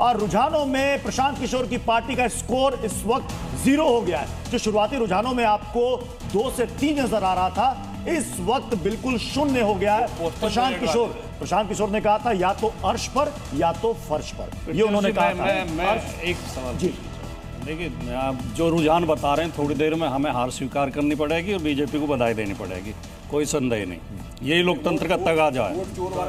और रुझानों में प्रशांत किशोर की पार्टी का स्कोर इस वक्त 0 हो गया है। जो शुरुआती रुझानों में आपको 2 से 3 नजर आ रहा था, इस वक्त बिल्कुल शून्य हो गया है। प्रशांत किशोर ने कहा था या तो अर्श पर या तो फर्श पर, ये उन्होंने कहा था। मैं एक सवाल जी, देखिए, आप जो रुझान बता रहे हैं, थोड़ी देर में हमें हार स्वीकार करनी पड़ेगी और बीजेपी को बधाई देनी पड़ेगी, कोई संदेह नहीं। यही लोकतंत्र का तगाजा है।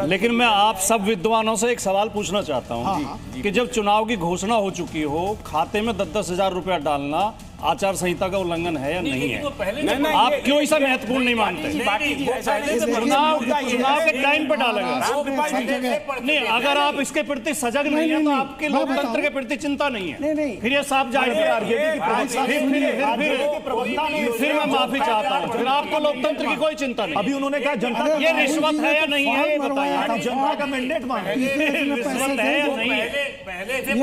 लेकिन मैं आप सब विद्वानों से एक सवाल पूछना चाहता हूं कि जब चुनाव की घोषणा हो चुकी हो, खाते में 10-10 हजार रुपया डालना आचार संहिता का नहीं है या नहीं है? आप क्यों इसे महत्वपूर्ण नहीं मानते? चुनाव के टाइम पर डालेगा नहीं। अगर आप इसके प्रति सजग नहीं है तो आपके लोकतंत्र के प्रति चिंता नहीं है, फिर ये साफ जाएगा। फिर मैं माफी चाहता हूँ, फिर आपको लोकतंत्र की कोई चिंता नहीं। अभी उन्होंने कहा जनता ये रिश्वत है या नहीं है, बताइए। जनता का मैंडेट मांगे, रिश्वत है या नहीं है?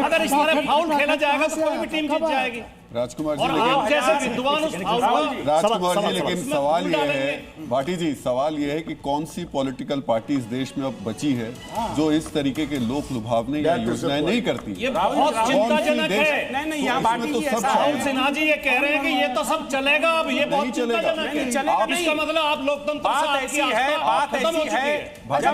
अगर इस तरह फाउल खेला जाएगा तो कोई भी टीम जीत जाएगी। राजकुमार जी, और आप जैसे विद्वान राजकुमार जी, लेकिन सवाल ये है, भाटी जी, सवाल ये है कि कौन सी पॉलिटिकल पार्टी इस देश में अब बची है जो इस तरीके के लोक लुभावने या योजनाएं नहीं करती? ये बहुत चिंताजनक है। नहीं, यहाँ भाटी जी, राहुल सिन्हा जी ये कह रहे हैं कि ये तो सब चलेगा, अब ये बहुत चिंताजनक है। इसका मतलब आप लोकतंत्र से आपकी आस्था खत्म हो चुकी है। भाटी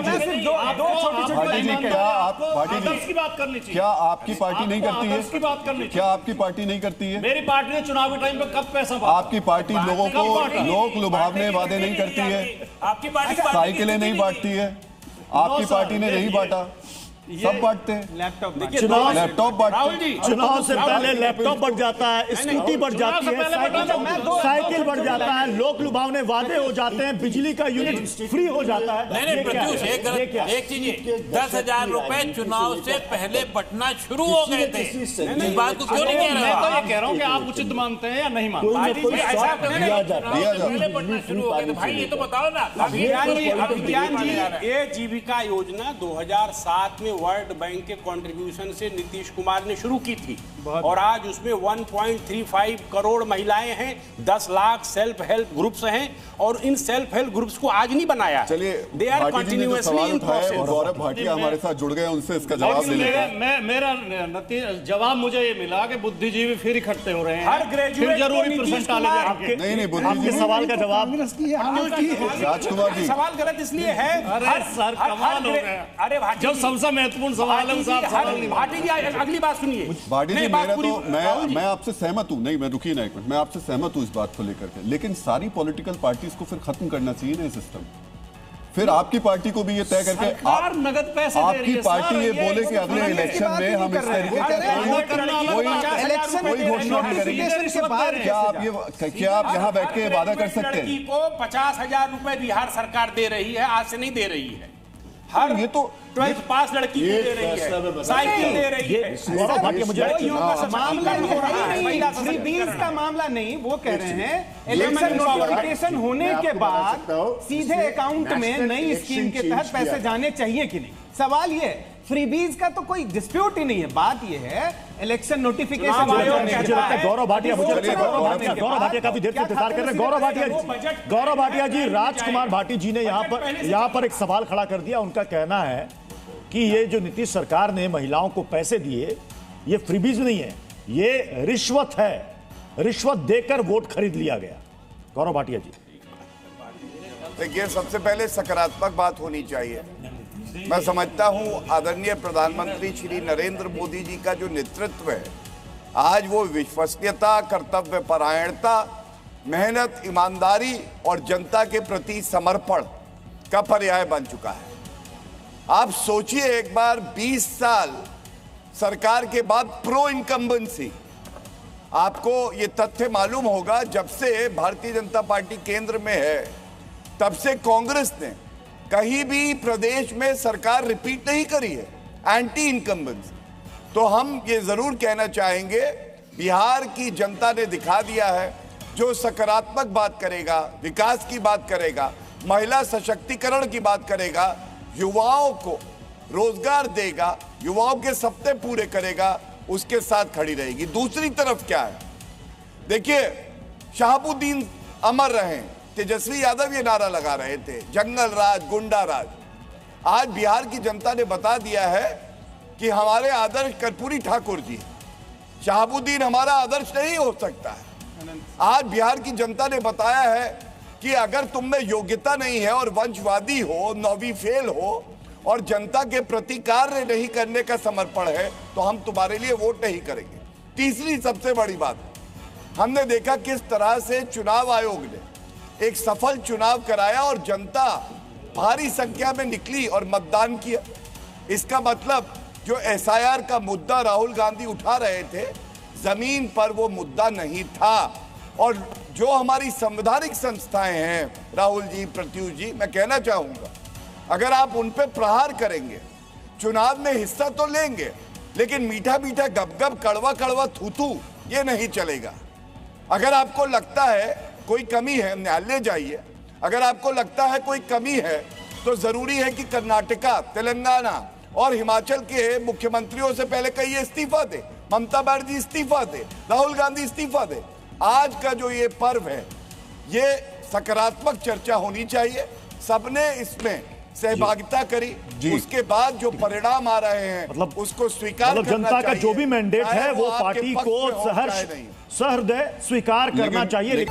जी, क्या आप आदर्श की बात करनी चाहिए। क्या आपकी पार्टी नहीं करती है? आदर्श की बात करनी चाहिए। क्या आपकी पार्टी नहीं करती है? मेरी पार्टी ने चुनाव के टाइम पे कब पैसा बांटा? आपकी पार्टी लोगों को लोक लुभावने वादे नहीं करती है, आपकी पार्टी साइकिलें नहीं बांटती है, आपकी पार्टी ने नहीं बांटा, सब बांटते हैं। लैपटॉप बांटते हैं। चुनाव से पहले लैपटॉप बढ़ जाता है, स्कूटी बढ़ जाती है, साइकिल बढ़ जाता है, लोक लुभावने वादे हो जाते हैं, बिजली का यूनिट फ्री हो जाता है। नहीं प्रत्युष, एक चीज, 10,000 रुपए चुनाव से पहले बंटना शुरू हो गए थे। इस बात को क्यों नहीं कह रहे? मैं तो ये कह रहा हूँ कि आप उचित मानते हैं या नहीं मानते? बंटना शुरू हो गए थे भाई, ये तो बताओ ना। अभिज्ञान जी, ये जीविका योजना 2007 में वर्ल्ड बैंक के कंट्रीब्यूशन से नीतीश कुमार ने शुरू की थी और आज उसमें 1.35 करोड़ महिलाएं हैं, 10 लाख सेल्फ हेल्प ग्रुप्स हैं और इन सेल्फ हेल्प ग्रुप्स को आज नहीं बनाया। चलिए, they are continuously in process. Gaurav Bhatia हमारे साथ जुड़ गए, उनसे इसका जवाब ले लेते हैं। मेरा जवाब मुझे ये मिला कि बुद्धिजीवी फिर इकट्ठे हो रहे हैं, हर ग्रेजुएट जरूरी परसेंट डाले जाएंगे। नहीं, आपके सवाल का जवाब राजकुमार जी, सवाल गलत इसलिए है। अरे सर, कमाल हो गया। अरे भाटी जो सबसे महत्वपूर्ण सवाल है भाटी जी, अगली बात सुनिए। भाटी जी, मैं आपसे सहमत हूं। नहीं, मैं रुकिए ना एक मिनट, मैं आपसे सहमत हूं इस बात को लेकर के, लेकिन सारी पॉलिटिकल पार्टीज को फिर खत्म करना चाहिए ना सिस्टम। फिर आपकी पार्टी को भी ये तय करके नगद पैसे आपकी पार्टी ये बोले कि अगले इलेक्शन में हम इस तरीके कोई घोषणा नहीं करेंगे। क्या आप यहाँ बैठ के वादा कर सकते हैं? को 50,000 रुपए बिहार सरकार दे रही है, आज से नहीं दे रही है। हर ये तो 12th पास लड़की को दे रही है, साइकिल दे रही है। गौरव भाटिया, मुझे मामला हो रहा है, फ्रीबीज का मामला नहीं, वो कह रहे हैं इलेक्शन नोटिफिकेशन होने के बाद सीधे अकाउंट में नई स्कीम के तहत पैसे जाने चाहिए कि नहीं। सवाल ये है, फ्रीबीज का तो कोई डिस्प्यूट ही नहीं है, बात ये है इलेक्शन नोटिफिकेशन। गौरव भाटिया काफी देर से इंतजार कर रहे हैं। गौरव भाटिया जी, राजकुमार भाटी जी ने यहाँ पर एक सवाल खड़ा कर दिया। उनका कहना है कि ये जो नीतीश सरकार ने महिलाओं को पैसे दिए, ये फ्रीबीज नहीं है, ये रिश्वत है, रिश्वत देकर वोट खरीद लिया गया। गौरव भाटिया जी, देखिए, सबसे पहले सकारात्मक बात होनी चाहिए। मैं समझता हूं आदरणीय प्रधानमंत्री श्री नरेंद्र मोदी जी का जो नेतृत्व है, आज वो विश्वसनीयता, कर्तव्य परायणता, मेहनत, ईमानदारी और जनता के प्रति समर्पण का पर्याय बन चुका है। आप सोचिए एक बार, 20 साल सरकार के बाद प्रो इनकम्बेंसी। आपको ये तथ्य मालूम होगा, जब से भारतीय जनता पार्टी केंद्र में है, तब से कांग्रेस ने कहीं भी प्रदेश में सरकार रिपीट नहीं करी है, एंटी इनकम्बेंसी। तो हम ये जरूर कहना चाहेंगे, बिहार की जनता ने दिखा दिया है, जो सकारात्मक बात करेगा, विकास की बात करेगा, महिला सशक्तिकरण की बात करेगा, युवाओं को रोजगार देगा, युवाओं के सपने पूरे करेगा, उसके साथ खड़ी रहेगी। दूसरी तरफ क्या है, देखिए, शहाबुद्दीन अमर रहे, तेजस्वी यादव ये नारा लगा रहे थे, जंगल राज, गुंडा राज। आज बिहार की जनता ने बता दिया है कि हमारे आदर्श कर्पूरी ठाकुर जी, शहाबुद्दीन हमारा आदर्श नहीं हो सकता है। आज बिहार की जनता ने बताया है कि अगर तुम में योग्यता नहीं है और वंशवादी हो, नौवीं फेल हो और जनता के प्रति कार्य नहीं करने का समर्पण है, तो हम तुम्हारे लिए वोट नहीं करेंगे। तीसरी सबसे बड़ी बात, हमने देखा किस तरह से चुनाव आयोग ने एक सफल चुनाव कराया और जनता भारी संख्या में निकली और मतदान किया। इसका मतलब जो एसआईआर का मुद्दा राहुल गांधी उठा रहे थे, जमीन पर वो मुद्दा नहीं था। और जो हमारी संवैधानिक संस्थाएं हैं, राहुल जी, प्रत्युष जी, मैं कहना चाहूंगा, अगर आप उन पे प्रहार करेंगे, चुनाव में हिस्सा तो लेंगे, लेकिन मीठा मीठा गपगप, कड़वा कड़वा थूथू, ये नहीं चलेगा। अगर आपको लगता है कोई कमी है, न्यायालय जाइए। अगर आपको लगता है कोई कमी है, तो जरूरी है कि कर्नाटका, तेलंगाना और हिमाचल के मुख्यमंत्रियों से पहले कहिए इस्तीफा दे, ममता बनर्जी इस्तीफा दे, राहुल गांधी इस्तीफा दे। आज का जो ये पर्व है, ये सकारात्मक चर्चा होनी चाहिए, सबने इसमें सहभागिता करी, उसके बाद जो परिणाम आ रहे हैं मतलब उसको स्वीकार मतलब करना जनता का चाहिए। जो भी मैंडेट है वो आपके पार्टी पक्ष को में हो, चाहे नहीं। सहृदय स्वीकार करना चाहिए।